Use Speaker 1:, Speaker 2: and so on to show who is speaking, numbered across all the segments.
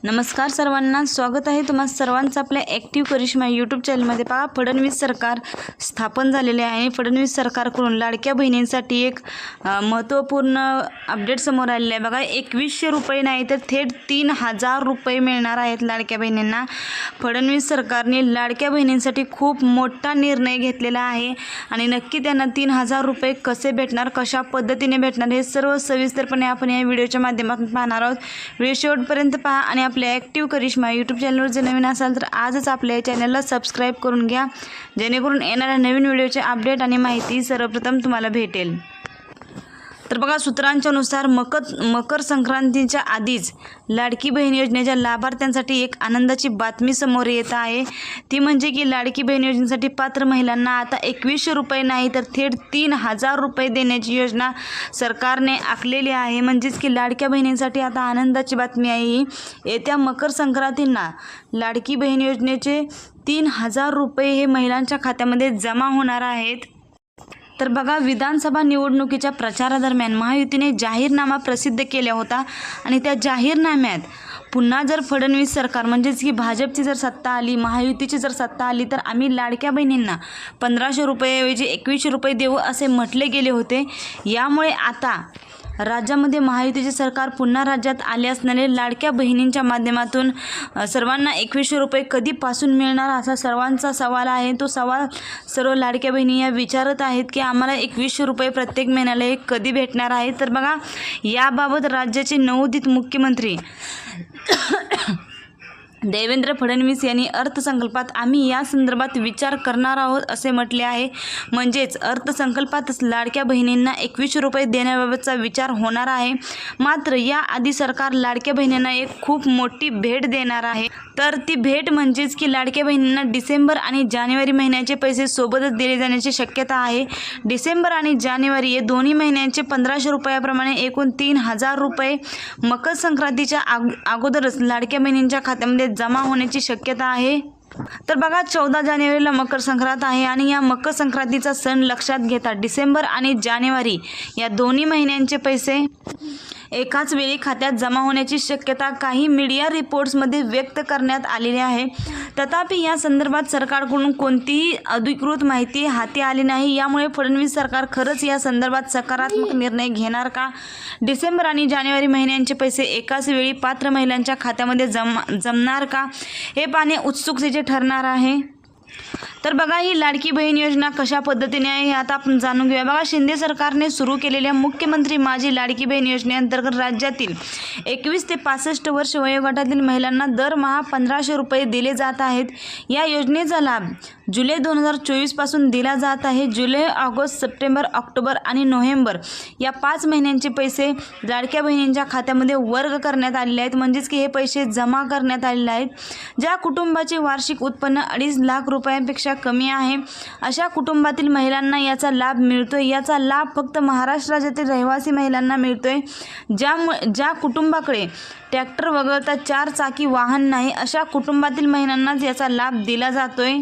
Speaker 1: नमस्कार सर्वांना, स्वागत आहे तुम्हा सर्वांचं आपल्या ॲक्टिव्ह करिश्मा यूट्यूब चॅनलमध्ये। पहा, फडणवीस सरकार स्थापन झालेले आहे। फडणवीस सरकारकडून लाडक्या बहिणींसाठी एक महत्त्वपूर्ण अपडेट समोर आलेले आहे। बघा, 2100 रुपये नाही तर थेट 3000 रुपये मिळणार आहेत लाडक्या बहिणींना। फडणवीस सरकारने लाडक्या बहिणींसाठी खूप मोठा निर्णय घेतलेला आहे आणि नक्की त्यांना 3000 रुपये कसे भेटणार, कशा पद्धतीने भेटणार, हे सर्व सविस्तरपणे आपण या व्हिडिओच्या माध्यमातून पाहणार आहोत। व्हिडिओ शेवटपर्यंत पहा आणि आपल्या ॲक्टिव्ह करिश्मा यूट्यूब चॅनलवर जर नवीन असाल तर आजच आपल्या चॅनलला सबस्क्राईब करून घ्या, जेणेकरून येणाऱ्या नवीन व्हिडिओचे अपडेट आणि माहिती सर्वप्रथम तुम्हाला भेटेल। तर बघा, सूत्रांच्यानुसार मकर संक्रांतीच्या आधीच लाडकी बहीण योजनेच्या लाभार्थ्यांसाठी एक आनंदाची बातमी समोर येत आहे। ती म्हणजे की लाडकी बहीण योजनेसाठी पात्र महिलांना आता 2100 रुपये नाही तर थेट 3000 रुपये देण्याची योजना सरकारने आखलेली आहे। म्हणजेच की लाडक्या बहिणींसाठी आता आनंदाची बातमी आहे ही। येत्या मकर संक्रांतींना लाडकी बहीण योजनेचे 3000 रुपये हे महिलांच्या खात्यामध्ये जमा होणार आहेत। तर बघा, विधानसभा निवडणुकीच्या प्रचारादरम्यान महायुतीने जाहीरनामा प्रसिद्ध केला होता आणि त्या जाहीरनाम्यात पुन्हा जर फडणवीस सरकार म्हणजेच की भाजपची जर सत्ता आली, महायुतीची जर सत्ता आली तर आम्ही लाडक्या बहिणींना 1500 रुपयेऐवजी 2100 रुपये देऊ असे म्हटले गेले होते। यामुळे आता राज्यामध्ये महायुतीचे सरकार पुन्हा राज्यात आले असणारे लाडक्या बहिणींच्या माध्यमातून सर्वांना 2100 रुपये कधीपासून मिळणार असा सर्वांचा सवाल आहे। तो सवाल सर्व लाडक्या बहिणी या विचारत आहेत की आम्हाला 2100 रुपये प्रत्येक महिन्याला हे कधी भेटणार आहे। तर बघा, याबाबत राज्याचे नवोदित मुख्यमंत्री देवेंद्र फडणवीस यांनी अर्थसंकल्पात आम्ही या संदर्भात विचार करणार आहोत असे म्हटले आहे। म्हणजेच अर्थसंकल्पातच लाडक्या बहिणींना 2100 रुपये देण्याबाबतचा विचार होणार आहे। मात्र याआधी सरकार लाडक्या बहिणींना एक खूप मोठी भेट देणार आहे। तर ती भेट म्हणजेच की लाडक्या बहिणींना डिसेंबर आणि जानेवारी महिन्याचे पैसे सोबतच दिले जाण्याची शक्यता आहे। डिसेंबर आणि जानेवारी हे दोन्ही महिन्यांचे 1500 रुपयाप्रमाणे एकूण 3000 रुपये मकर संक्रांतीच्या अगोदरच लाडक्या बहिणींच्या खात्यामध्ये जमा होण्याची शक्यता आहे। तर बघा, 14 जानेवारीला मकर संक्रांत आहे आणि या मकर संक्रांतीचा सण लक्षात घेता डिसेंबर आणि जानेवारी या दोन्ही महिन्यांचे पैसे एकाच वेळी खात्यात जमा होण्याची शक्यता काही मीडिया रिपोर्ट्समध्ये व्यक्त करण्यात आलेली आहे। तथापि या संदर्भात सरकारकडून कोणतीही अधिकृत माहिती हाती आली नाही। यामुळे फडणवीस सरकार खरंच या संदर्भात सकारात्मक निर्णय घेणार का? डिसेंबर आणि जानेवारी महिन्यांचे पैसे एकाच वेळी पात्र महिलांच्या खात्यामध्ये जमणार का? हे पाहणे उत्सुकतेचे ठरणार आहे। तर बघा, ही लाडकी बहीण योजना कशा पद्धतीने आहे हे आता आपण जाणून घेऊया। बघा, शिंदे सरकारने सुरू केलेल्या मुख्यमंत्री माझी लाडकी बहीण योजनेअंतर्गत राज्यातील 21 ते 65 वर्ष वयोगटातील महिलांना दरमहा 1500 रुपये दिले जात आहेत। या योजनेचा लाभ जुलै 2024 पासून दिला जात आहे। जुलै, ऑगस्ट, सप्टेंबर, ऑक्टोबर आणि नोव्हेंबर या 5 महिन्यांचे पैसे लाडक्या बहिणींच्या खात्यामध्ये वर्ग करण्यात आलेले आहेत। म्हणजेच की हे पैसे जमा करण्यात आलेले आहेत। ज्या कुटुंबाचे वार्षिक उत्पन्न 2.5 लाख रुपयांपेक्षा कमी आहे अशा कुटुंबातील महिलांना याचा लाभ मिळतोय। याचा लाभ फक्त महाराष्ट्र राज्यातील रहिवासी महिलांना मिळतोय। ज्या कुटुंबाकडे ट्रॅक्टर वगळता 4 चाकी वाहन नाही अशा कुटुंबातील महिलांनाच याचा लाभ दिला जातोय।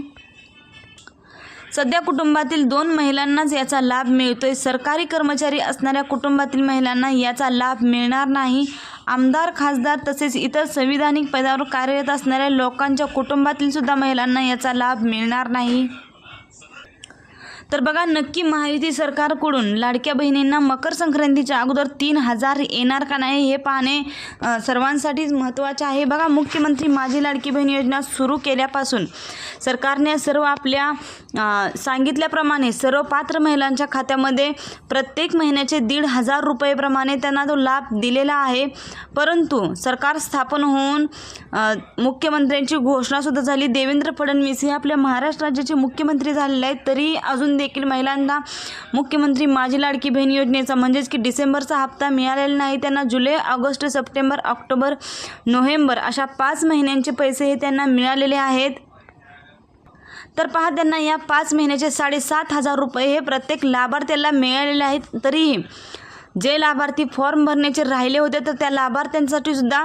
Speaker 1: सध्या कुटुंबातील 2 महिलांनाच याचा लाभ मिळतोय। सरकारी कर्मचारी असणाऱ्या कुटुंबातील महिलांना याचा लाभ मिळणार नाही। आमदार, खासदार तसेच इतर संविधानिक पदावर कार्यरत असणाऱ्या लोकांच्या कुटुंबातील सुद्धा महिलांना याचा लाभ मिळणार नाही। तर बघा, नक्की महायुती सरकारकडून लाडक्या बहिणींना मकर संक्रांतीच्या अगोदर 3000 येणार का नाही हे पाहणे सर्वांसाठीच महत्त्वाचे आहे। बघा, मुख्यमंत्री माझी लाडकी बहीण योजना सुरू केल्यापासून सरकारने सर्व आपल्या सांगितल्याप्रमाणे सर्व पात्र महिलांच्या खात्यामध्ये प्रत्येक महिन्याचे 1500 रुपयेप्रमाणे त्यांना तो लाभ दिलेला आहे। परंतु सरकार स्थापन होऊन मुख्यमंत्र्यांची घोषणासुद्धा झाली, देवेंद्र फडणवीस हे आपल्या महाराष्ट्र राज्याचे मुख्यमंत्री झालेले आहेत, तरी अजून देखील महिलांना मुख्यमंत्री माझी लाडकी बहीण योजनेचा म्हणजेच की डिसेंबरचा हप्ता मिळालेला नाही। त्यांना जुलै, ऑगस्ट, सप्टेंबर, ऑक्टोबर, नोव्हेंबर अशा 5 महिन्यांचे पैसे हे त्यांना मिळालेले आहेत। तर पहा, त्यांना या 5 महिन्याचे 7500 रुपये हे प्रत्येक लाभार्थ्याला मिळालेले आहेत। तरीही जे लाभार्थी फॉर्म भरण्याचे राहिले होते तर त्या लाभार्थ्यांसाठी सुद्धा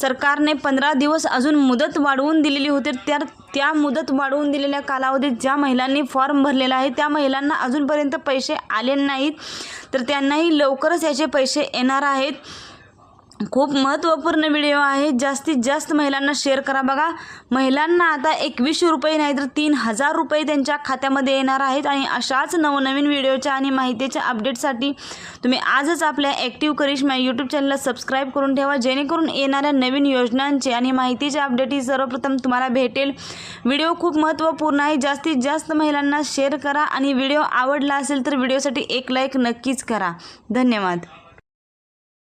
Speaker 1: सरकारने 15 दिवस अजून मुदत वाढवून दिलेली होती। त्या मुदत वाढवून दिलेल्या कालावधीत ज्या महिलांनी फॉर्म भरलेला आहे त्या महिलांना अजूनपर्यंत पैसे आले नाहीत, तर त्यांनाही लवकरच याचे पैसे येणार आहेत। खूप महत्त्वपूर्ण व्हिडिओ आहे, जास्तीत जास्त महिलांना शेअर करा. बघा, महिलांना आता 2100 रुपये नाही तर 3000 रुपये त्यांच्या खात्यामध्ये येणार आहेत. आणि अशाच नवनवीन व्हिडिओच्या आणि माहितीच्या अपडेटसाठी तुम्ही आजच आपल्या ॲक्टिव्ह करिश्मा यूट्यूब चॅनलला सबस्क्राईब करून ठेवा, जेणेकरून येणाऱ्या नवीन योजनांचे आणि माहितीचे अपडेट ही सर्वप्रथम तुम्हाला भेटेल. व्हिडिओ खूप महत्त्वपूर्ण आहे, जास्तीत जास्त महिलांना शेअर करा आणि व्हिडिओ आवडला असेल तर व्हिडिओसाठी एक लाईक नक्कीच करा. धन्यवाद.